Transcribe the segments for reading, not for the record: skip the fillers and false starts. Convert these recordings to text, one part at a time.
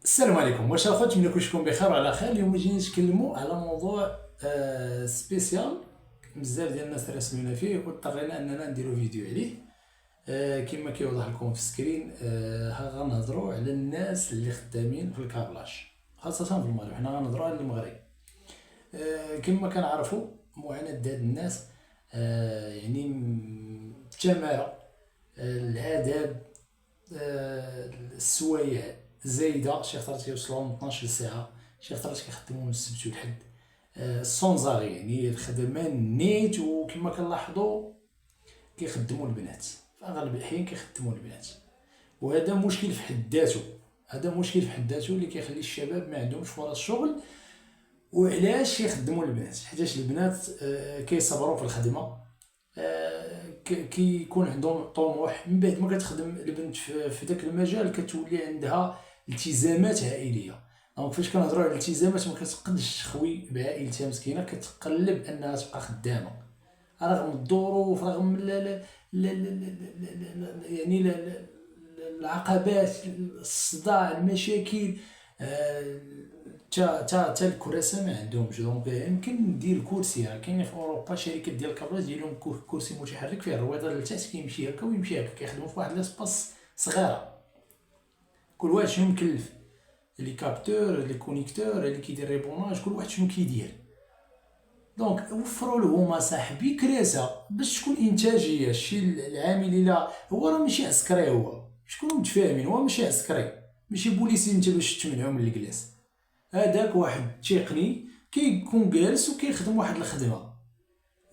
السلام عليكم، واش اخوت من كلشكم بخير وعلى خير. اليوم جايين نتكلموا على موضوع سبيسيال. بزاف ديال الناس راسلونا فيه واضطرينا اننا نديرو فيديو عليه. كما كيوضح لكم في السكرين، غنهضروا على الناس اللي خدامين في الكابلاج، خاصة في المغرب. حنا غنهضروا على المغرب. كما كنعرفوا معاناة هاد الناس، التمارة، العذاب، السوايع زايده. شي خطرات كيوصلوا من 12 ساعه، شي خطرات كيخدموا من السبت والحد. السونزاري الخدمه نيت. وكما كنلاحظوا كيخدموا البنات في اغلب الاحيان، كيخدموا البنات. وهذا مشكل في حد ذاته، اللي كيخلي الشباب ما عندهمش فرص شغل. وعلاش كيخدموا البنات؟ حيتاش البنات كيصبروا في الخدمه، كيكون عندهم طموح. من بعد ما كتخدم البنت في ذاك المجال كتولي عندها التزامات عائليه. دونك فاش كنهضروا على الالتزامات، ما كتقدش تخوي بعائلتها مسكينه، كتقلب انها تبقى خدامه رغم الظروف، رغم العقبات، الصداع، المشاكل. تا الكراسه ما عندهمش. دونك يمكن ندير كرسي. كاين في اوروبا شركات ديال الكابلاج ديال لهم كرسي متحرك فيه الرويضه للتحت، كيمشي هكا ويمشي هكا. كيخدموا في واحد لاسباس صغيره، كل واحد شنو مكلف. لي كابتور، لي كونيكتور، اللي كيدير ريبوناج، كل واحد شنو كيدير. دونك وفروا لهم اصاحبي كراسه باش تكون انتاجيه. الشيء العامل الا هو راه ماشي عسكري، هو شكون متفاهمين، هو ماشي عسكري، ماشي بوليسي انت باش تمنعو من الجلاس. هذاك واحد تقني كيكون جالس وكيخدم واحد الخدمه،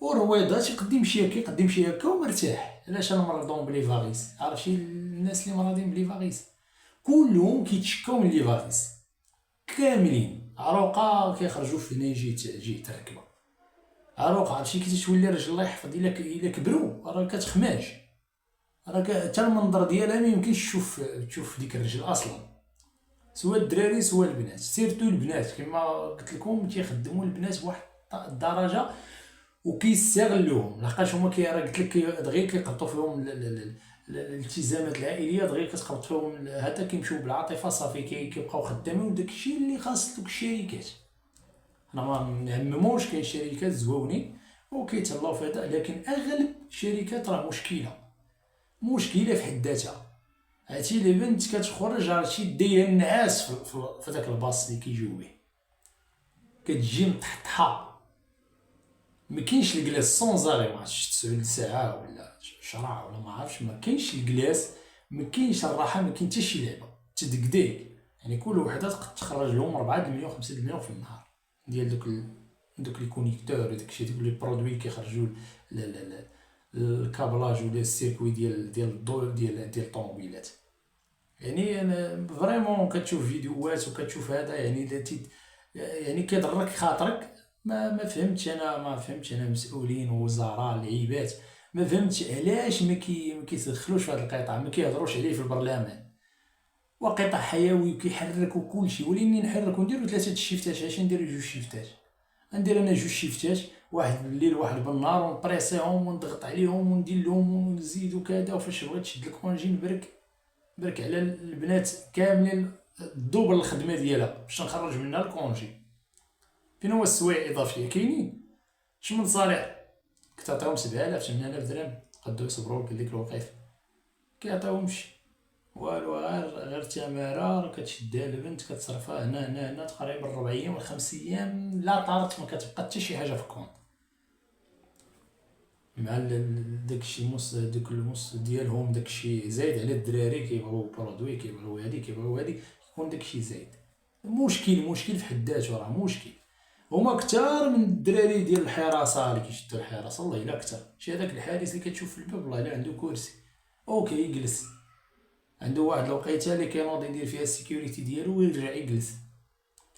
والرويضه تيقد يمشي هكا يقد يمشي هكا ومرتاح. علاش انا مرضون بلي فاغيس؟ عارف شي الناس اللي مرضين بلي فاغيس كلهم كيتشكاو من لي فاغيس، كاملين عروقه كيخرجوا في هنا يجي تركبه عروقه. عرفتي كي تولي رجل الله يحفظ الا كبروا راه كتخماج، راه حتى المنظر ديالها ما يمكنش تشوف ديك الرجل اصلا، سواء الدراري سواء البنات. سيرتو البنات كما قلت لكم تيخدموا البنات بواحد الدرجه وكيستغلوهم، لحقاش هما راه قلت لك دغيا كيقطوا فيهم الالتزامات العائليه، دغيا كتقبط فيهم هذا، كيمشيو بالعاطفه صافي كيبقاو خدامين. وداك الشيء اللي خاص دوك الشركات. حنا ما نعمموش، كاين شركات زواونين وكيتهلاو في هذا، لكن اغلب الشركات راه مشكله في حد ذاتها. عرفتي لي بنت كتخرج عرفتي دايره النعاس في داك الباص اللي كيجيو به، كتجي مطحطحه، ما كاينش الجلاس سونزاري. ما عرفتش 9 ساعه ولا شرع ولا ما عرفتش، ما كاينش الجلاس، ما كاينش الراحه، ما كاين حتى شي لعبه تدقديك. كل وحده تقد تخرج لهم 4 مليون 5 مليون في النهار ديال دوك لي كونيكتور وداك الشيء، دوك لي برودوي اللي كيخرجوا الكابلاج ولا السيركوي ديال الضوء ديال الطوموبيلات. انا فريمون كتشوف فيديوهات وكتشوف هذا، كيضرك خاطرك. ما فهمتش انا مسؤولين ووزراء العيبات، ما فهمتش علاش ما كيتدخلوش في هذا القطاع، ما كيهضروش عليه في البرلمان. وقطاع حيوي وكيحرك وكل شيء، وليني نحرك ونديرو 3 الشيفتات. علاش نديرو 2 شيفتات؟ ندير انا 2 شيفتات، واحد بالليل واحد بالنهار، ونبريسيهم ونضغط عليهم وندير لهم ونزيد وكذا. وفاش بغيت تشد الكونجي نبرك على البنات كاملين الدوبل الخدمه ديالها باش نخرج منها الكونجي. فين هو السوايع الاضافيه؟ كاينين. شنو من صالح كتعطيهم 7000 8000 درهم قدو يصبروا لك ديك الوقيته؟ كيعطيوهمش والو، غير تماره كتشدها البنت كتصرفها هنا تقريبا 4 ايام ولا 5 ايام، لا طارت ما كتبقى حتى شي حاجه في الكونط. مع داكشي دوك الموس ديالهم، داكشي زايد على الدراري، كيبغيو برودوي، كيبغيو هادي، يكون داكشي زايد. مشكل في حد ذاته، راه مشكل. هما كثار من الدراري ديال الحراسه اللي كيشدوا الحراسه، والله الا كثر. شي هذاك الحارس اللي كتشوف في الباب، والله الا عنده كرسي اوكي يجلس، عنده واحد الوقيته اللي كينوض يدير فيها السيكوريتي ديالو ويرجع يجلس.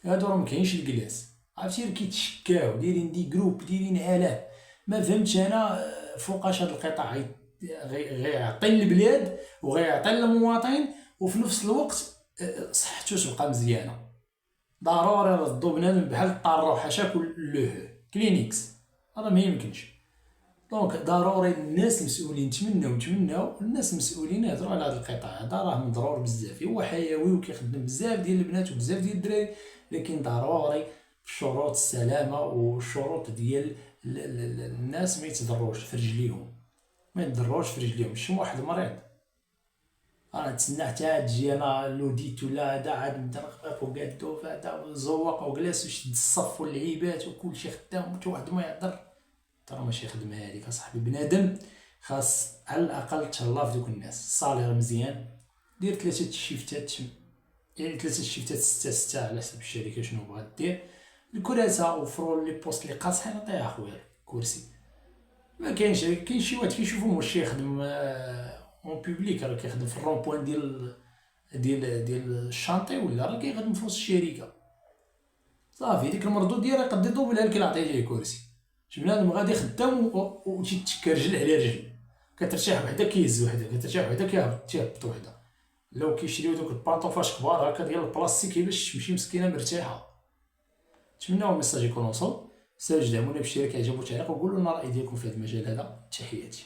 هادو راه مكاينش الجلاس. عرفتي اللي كيتشكاو دايرين دي جروب، دايرين الاف. ما فهمتش انا فوقاش هاد القطاع غيعطي البلاد وغيعطي المواطن، وفي نفس الوقت صحته تبقى مزيانه. ضروري ردو بنادم بحال الطار وحاشاك لوه كلينيكس، هذا ما يمكنش. دونك ضروري الناس المسؤولين نتمناو الناس المسؤولين يهضروا على هذا القطاع هذا، راه مضرور بزاف، هو حيوي وكيخدم بزاف ديال البنات وبزاف ديال الدراري، لكن ضروري بشروط السلامه والشروط ديال الناس ما يتضروش في رجليهم، ما يضروش في رجليهم. شي واحد مريض انا نتسنى حتى تجي انا لوديت ولا هذا عاد نبدا نخفف وقادو فهذا زوق وجلس وشد الصف واللعيبات وكلشي خدام حتى واحد ما يهضر، ترى ماشي خدمه هذيك اصاحبي. بنادم خاص على الاقل تهلا في دوك الناس، الصالير مزيان، دير 3 شيفتات، يعني 3 شيفتات 6 على حسب الشركه شنو بغات دير. الكراسه وفروا لي بوست اللي قاصحين عطيها اخويا كرسي. ما كاينش، كاين شي واحد كيشوفو واش يخدم اون بوبليك، راه كيخدم في الرون بوين ديال الشانطي، ولا راه كيخدم في وسط الشركه. صافي ديك المردود ديالها يقد يطوبلها لك الا عطيتيه ليه كرسي. شي بنادم غادي خدام وتيتكا رجل على رجل، كترتاح وحده كيهز وحده، كترتاح وحده كيهبط وحده. لو كيشريو دوك البانطوفاش كبار هكا ديال البلاستيكي باش تمشي مسكينه مرتاحه. نتمناو الميساج يكون وصل. ساج دعمونا بالاشتراك، عجبو التعليق وقولوا لنا الراي ديالكم في هذا المجال هذا. تحياتي.